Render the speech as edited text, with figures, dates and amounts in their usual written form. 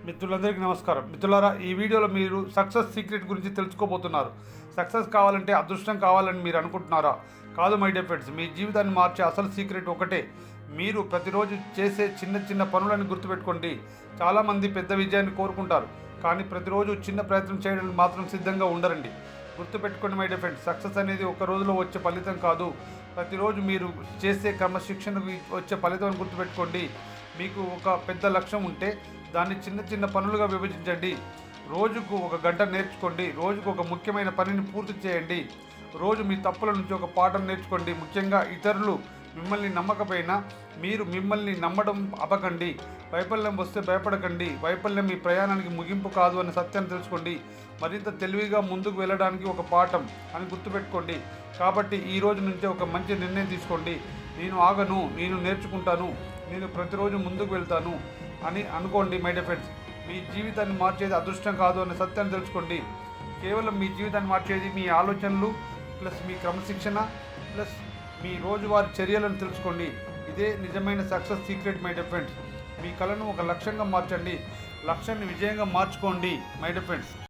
మిత్రులందరికీ నమస్కారం. మిత్రులారా, ఈ వీడియోలో మీరు సక్సెస్ సీక్రెట్ గురించి తెలుసుకోబోతున్నారు. సక్సెస్ కావాలంటే అదృష్టం కావాలని మీరు అనుకుంటున్నారా? కాదు మై డియర్ ఫ్రెండ్స్, మీ జీవితాన్ని మార్చే అసలు సీక్రెట్ ఒకటే. మీరు ప్రతిరోజు చేసే చిన్న చిన్న పనులను గుర్తుపెట్టుకోండి. చాలామంది పెద్ద విజయాన్ని కోరుకుంటారు, కానీ ప్రతిరోజు చిన్న ప్రయత్నం చేయడానికి మాత్రం సిద్ధంగా ఉండరండి. గుర్తుపెట్టుకోండి మై డియర్ ఫ్రెండ్స్, సక్సెస్ అనేది ఒక రోజులో వచ్చే ఫలితం కాదు. ప్రతిరోజు మీరు చేసే క్రమశిక్షణకు వచ్చే ఫలితం గుర్తుపెట్టుకోండి. మీకు ఒక పెద్ద లక్ష్యం ఉంటే దాన్ని చిన్న చిన్న పనులుగా విభజించండి. రోజుకు ఒక గంట నేర్చుకోండి. రోజుకు ఒక ముఖ్యమైన పనిని పూర్తి చేయండి. రోజు మీ తప్పుల నుంచి ఒక పాఠం నేర్చుకోండి. ముఖ్యంగా ఇతరులు మిమ్మల్ని నమ్మకపోయినా మీరు మిమ్మల్ని నమ్మడం ఆపకండి. వైఫల్యం వస్తే భయపడకండి. వైఫల్యం మీ ప్రయాణానికి ముగింపు కాదు అనే సత్యాన్ని తెలుసుకోండి. మరింత తెలివిగా ముందుకు వెళ్ళడానికి ఒక పాఠం అని గుర్తుపెట్టుకోండి. కాబట్టి ఈ రోజు నుంచే ఒక మంచి నిర్ణయం తీసుకోండి. నేను ఆగను, నేను నేర్చుకుంటాను, నేను ప్రతిరోజు ముందుకు వెళ్తాను అని అనుకోండి. మై డియర్ ఫ్రెండ్స్, మీ జీవితాన్ని మార్చేది అదృష్టం కాదు అనే సత్యాన్ని తెలుసుకోండి. కేవలం మీ జీవితాన్ని మార్చేది మీ ఆలోచనలు ప్లస్ మీ క్రమశిక్షణ ప్లస్ మీ రోజువారీ చర్యలను తెలుసుకోండి. ఇదే నిజమైన success secret my dear friends. మీ కళను ఒక లక్ష్యంగా మార్చండి. లక్ష్యాన్ని విజయంగా మార్చుకోండి మై డియర్ ఫ్రెండ్స్.